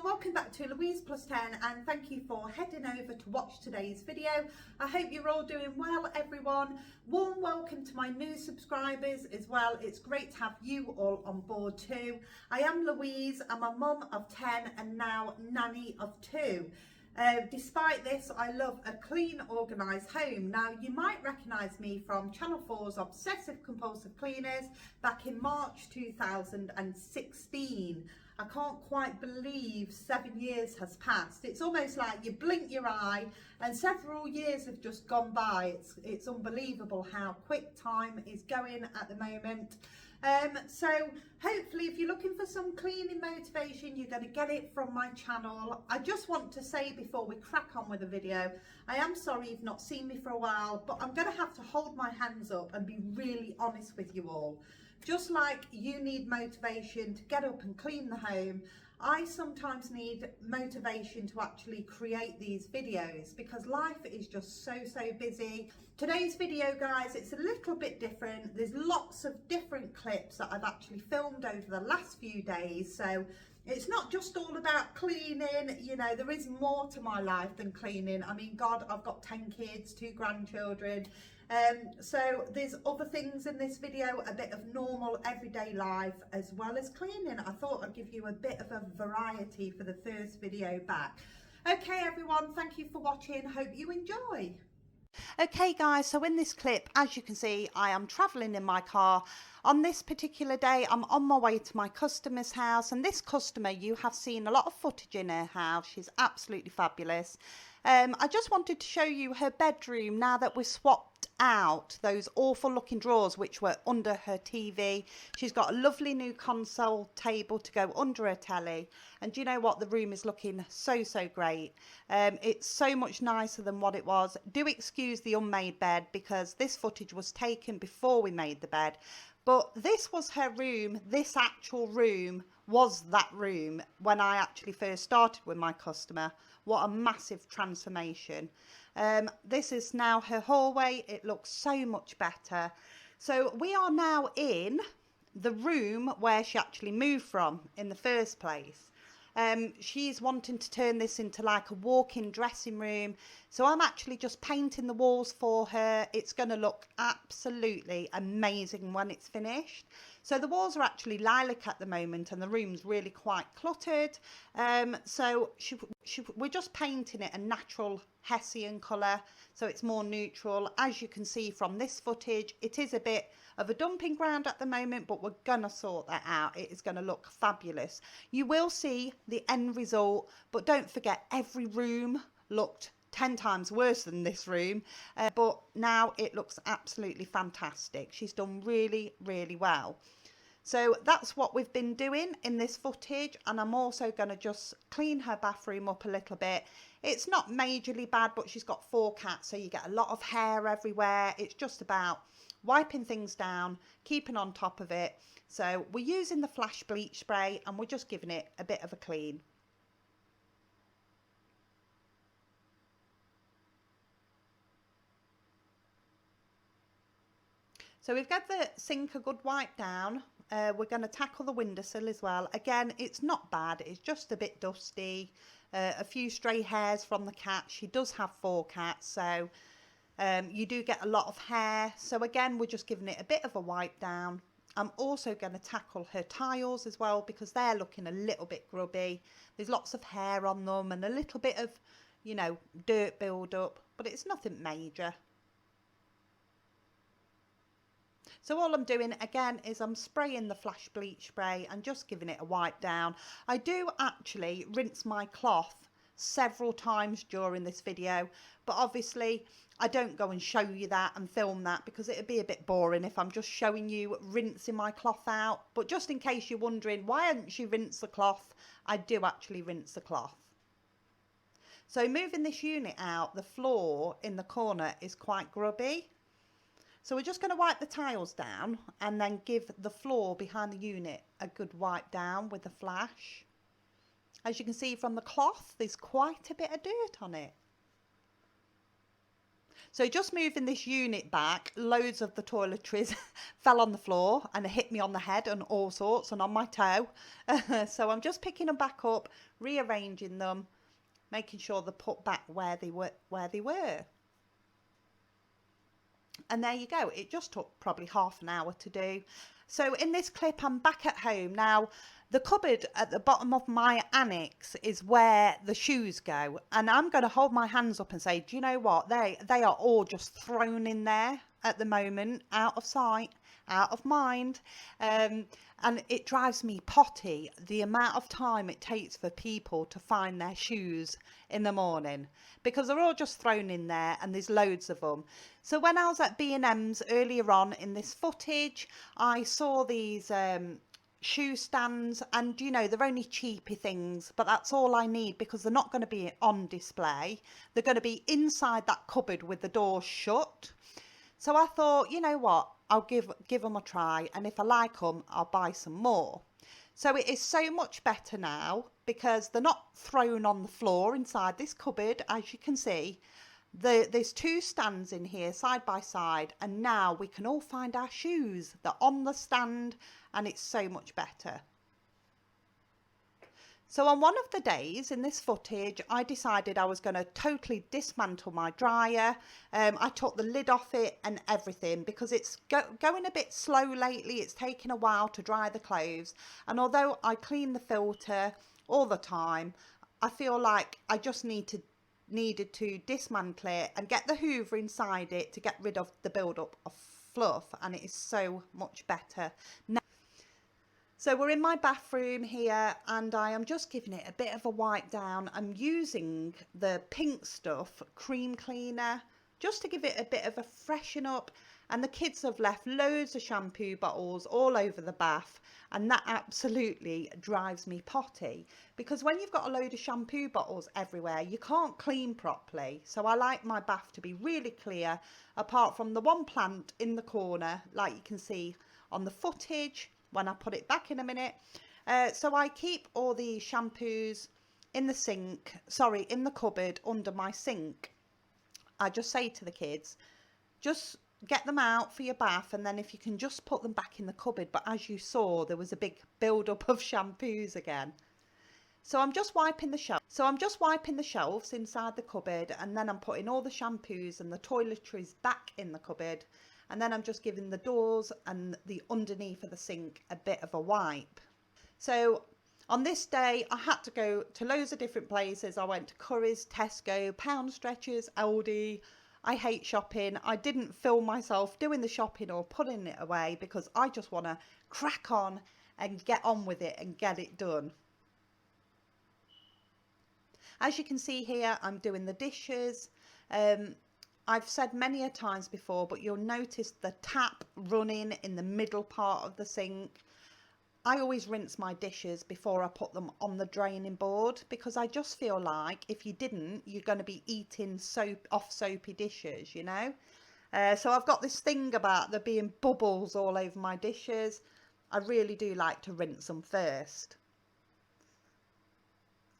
Welcome back to Louise Plus 10 and thank you for heading over to watch today's video. I hope you're all doing well, everyone. Warm welcome to my new subscribers as well. It's great to have you all on board too. I am Louise, I'm a mum of 10 and now nanny of 2. Despite this, I love a clean, organised home. Now, you might recognise me from Channel 4's Obsessive Compulsive Cleaners back in March 2016. I can't quite believe 7 years has passed. It's almost like you blink your eye and several years have just gone by. It's unbelievable how quick time is going at the moment. So hopefully if you're looking for some cleaning motivation, you're going to get it from my channel. I just want to say before we crack on with the video, I am sorry you've not seen me for a while, but I'm going to have to hold my hands up and be really honest with you all. Just like you need motivation to get up and clean the home, I sometimes need motivation to actually create these videos because life is just so busy. Today's video, guys, it's a little bit different. There's lots of different clips that I've actually filmed over the last few days. So it's not just all about cleaning, you know, there is more to my life than cleaning. I mean, God, I've got 10 kids, 2 grandchildren. So there's other things in this video, a bit of normal everyday life as well as cleaning. I thought I'd give you a bit of a variety for the first video back. Okay, everyone, thank you for watching. Hope you enjoy. Okay guys, so in this clip, as you can see, I am travelling in my car. On this particular day, I'm on my way to my customer's house, and this customer, you have seen a lot of footage in her house. She's absolutely fabulous. I just wanted to show you her bedroom now that we've swapped out those awful looking drawers which were under her TV. She's got a lovely new console table to go under her telly, and do you know what, the room is looking so great. It's so much nicer than what it was. Do excuse the unmade bed because this footage was taken before we made the bed, but this was her room. This actual room was that room when I actually first started with my customer. What a massive transformation. This is now her hallway. It looks so much better. So we are now in the room where she actually moved from in the first place. She's wanting to turn this into like a walk-in dressing room, so I'm actually just painting the walls for her. It's going to look absolutely amazing when it's finished. So the walls are actually lilac at the moment and the room's really quite cluttered. So we're just painting it a natural Hessian colour, so it's more neutral. As you can see from this footage, it is a bit of a dumping ground at the moment, but we're gonna sort that out. It is gonna look fabulous. You will see the end result, but don't forget, every room looked 10 times worse than this room, but now it looks absolutely fantastic. She's done really well. So that's what we've been doing in this footage, and I'm also going to just clean her bathroom up a little bit. It's not majorly bad, but she's got 4 cats, so you get a lot of hair everywhere. It's just about wiping things down, keeping on top of it. So we're using the flash bleach spray and we're just giving it a bit of a clean. So we've got the sink a good wipe down. We're going to tackle the windowsill as well. Again, it's not bad. It's just a bit dusty. A few stray hairs from the cat. She does have 4 cats, so you do get a lot of hair. So again, we're just giving it a bit of a wipe down. I'm also going to tackle her tiles as well because they're looking a little bit grubby. There's lots of hair on them and a little bit of, you know, dirt build up, but it's nothing major. So all I'm doing again is I'm spraying the flash bleach spray and just giving it a wipe down. I do actually rinse my cloth several times during this video, but obviously I don't go and show you that and film that because it'd be a bit boring if I'm just showing you rinsing my cloth out. But just in case you're wondering, why hadn't she rinsed the cloth? I do actually rinse the cloth. So moving this unit out, the floor in the corner is quite grubby. So we're just going to wipe the tiles down and then give the floor behind the unit a good wipe down with a flash. As you can see from the cloth, there's quite a bit of dirt on it. So just moving this unit back, loads of the toiletries fell on the floor and hit me on the head and all sorts and on my toe. So I'm just picking them back up, rearranging them, making sure they're put back where they were. And there you go. It just took probably half an hour to do. So in this clip, I'm back at home. Now, the cupboard at the bottom of my annex is where the shoes go. And I'm going to hold my hands up and say, do you know what? They are all just thrown in there at the moment, out of sight, out of mind. And it drives me potty, the amount of time it takes for people to find their shoes in the morning, because they're all just thrown in there and there's loads of them. So when I was at B&M's earlier on in this footage, I saw these shoe stands, and you know, they're only cheapy things, but that's all I need because they're not going to be on display. They're going to be inside that cupboard with the door shut. So I thought, you know what, I'll give them a try, and if I like them, I'll buy some more. So it is so much better now because they're not thrown on the floor inside this cupboard. As you can see, there's two stands in here side by side, and now we can all find our shoes. They're on the stand and it's so much better. So on one of the days in this footage, I decided I was going to totally dismantle my dryer. I took the lid off it and everything because it's going a bit slow lately. It's taking a while to dry the clothes. And although I clean the filter all the time, I feel like I just needed to dismantle it and get the hoover inside it to get rid of the build-up of fluff. And it is so much better now. So we're in my bathroom here and I am just giving it a bit of a wipe down. I'm using the pink stuff, cream cleaner, just to give it a bit of a freshen up. And the kids have left loads of shampoo bottles all over the bath, and that absolutely drives me potty because when you've got a load of shampoo bottles everywhere, you can't clean properly. So I like my bath to be really clear, apart from the one plant in the corner, like you can see on the footage when I put it back in a minute. So I keep all the shampoos in the cupboard under my sink. I just say to the kids, just get them out for your bath, and then if you can just put them back in the cupboard. But as you saw, there was a big build-up of shampoos again. So I'm just wiping the shelves inside the cupboard, and then I'm putting all the shampoos and the toiletries back in the cupboard. And then I'm just giving the doors and the underneath of the sink a bit of a wipe. So on this day, I had to go to loads of different places. I went to Curry's, Tesco, Pound Stretchers, Aldi. I hate shopping. I didn't film myself doing the shopping or putting it away because I just want to crack on and get on with it and get it done. As you can see here, I'm doing the dishes. I've said many a times before, but you'll notice the tap running in the middle part of the sink. I always rinse my dishes before I put them on the draining board because I just feel like if you didn't, you're going to be eating soapy dishes, you know. So I've got this thing about there being bubbles all over my dishes. I really do like to rinse them first.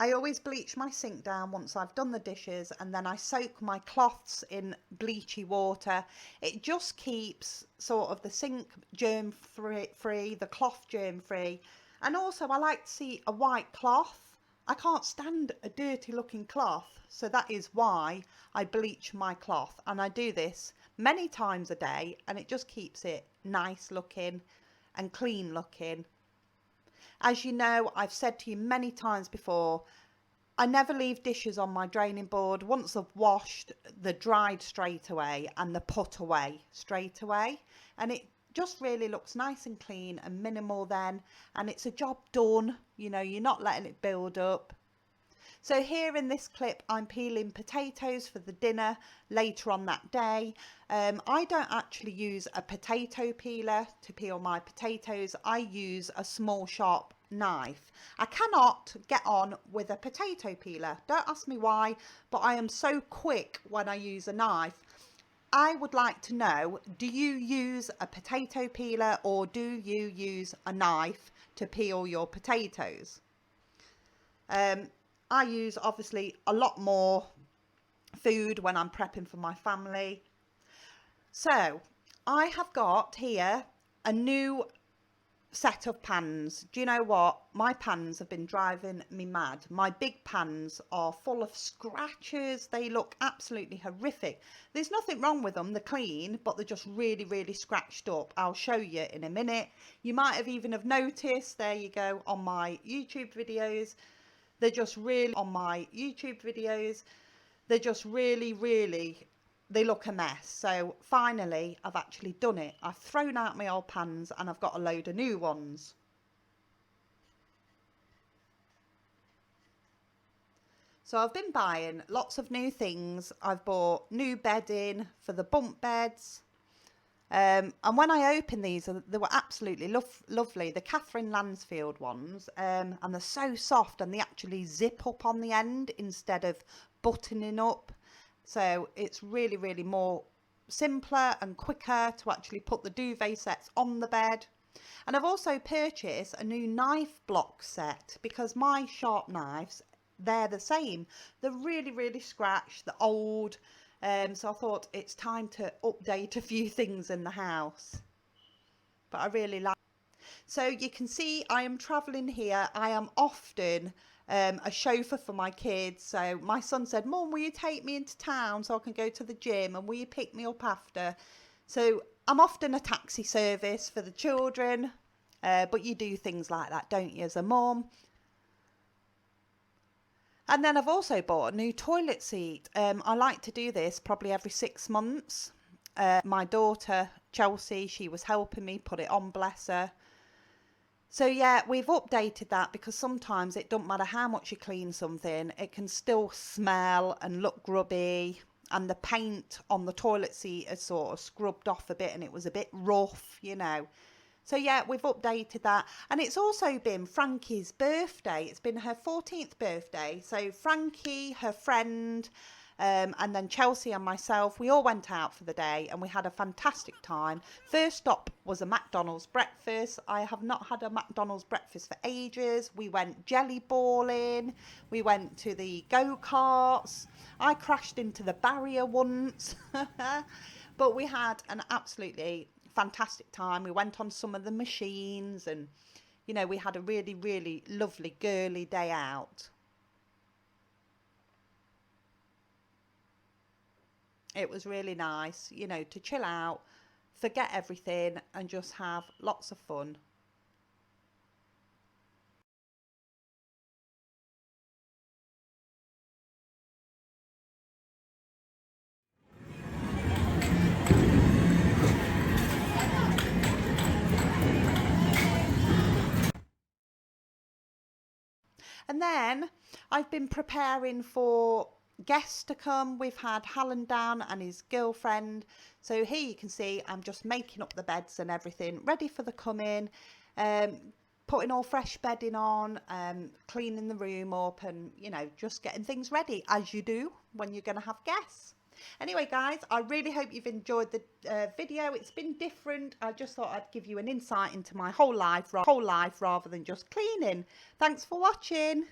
I always bleach my sink down once I've done the dishes, and then I soak my cloths in bleachy water. It just keeps sort of the sink germ free, the cloth germ free. And also I like to see a white cloth. I can't stand a dirty looking cloth, so that is why I bleach my cloth, and I do this many times a day, and it just keeps it nice looking and clean looking. As you know, I've said to you many times before, I never leave dishes on my draining board. Once they've washed, they're dried straight away and they're put away straight away. And it just really looks nice and clean and minimal then. And it's a job done. You know, you're not letting it build up. So here in this clip, I'm peeling potatoes for the dinner later on that day. I don't actually use a potato peeler to peel my potatoes. I use a small sharp knife. I cannot get on with a potato peeler. Don't ask me why, but I am so quick when I use a knife. I would like to know, do you use a potato peeler or do you use a knife to peel your potatoes? I use obviously a lot more food when I'm prepping for my family. So I have got here a new set of pans. Do you know what? My pans have been driving me mad. My big pans are full of scratches. They look absolutely horrific. There's nothing wrong with them. They're clean, but they're just really, really scratched up. I'll show you in a minute. You might have even have noticed, there you go, on my YouTube videos. They're just really, on my YouTube videos, they're just really, really, they look a mess. So finally, I've actually done it. I've thrown out my old pans and I've got a load of new ones. So I've been buying lots of new things. I've bought new bedding for the bunk beds. And when I opened these, they were absolutely lovely. The Catherine Lansfield ones, and they're so soft and they actually zip up on the end instead of buttoning up. So it's really, really more simpler and quicker to actually put the duvet sets on the bed. And I've also purchased a new knife block set because my sharp knives, they're the same. They're really, really scratched, they're old. So I thought it's time to update a few things in the house. But I really like. So you can see I am travelling here. I am often a chauffeur for my kids. So my son said, "Mum, will you take me into town so I can go to the gym, and will you pick me up after?" So I'm often a taxi service for the children. But you do things like that, don't you, as a mum? And then I've also bought a new toilet seat. I like to do this probably every 6 months. My daughter, Chelsea, she was helping me put it on, bless her. So yeah, we've updated that because sometimes it doesn't matter how much you clean something, it can still smell and look grubby. And the paint on the toilet seat has sort of scrubbed off a bit and it was a bit rough, you know. So yeah, we've updated that. And it's also been Frankie's birthday. It's been her 14th birthday. So Frankie, her friend, and then Chelsea and myself, we all went out for the day and we had a fantastic time. First stop was a McDonald's breakfast. I have not had a McDonald's breakfast for ages. We went jelly balling. We went to the go-karts. I crashed into the barrier once. But we had an absolutely fantastic time. We went on some of the machines and, you know, we had a really, really lovely girly day out. It was really nice, you know, to chill out, forget everything and just have lots of fun. And then I've been preparing for guests to come. We've had Hallen down and his girlfriend. So here you can see I'm just making up the beds and everything, ready for the come in, putting all fresh bedding on, cleaning the room up and, you know, just getting things ready as you do when you're going to have guests. Anyway, guys, I really hope you've enjoyed the video. It's been different. I just thought I'd give you an insight into my whole life rather than just cleaning. Thanks for watching.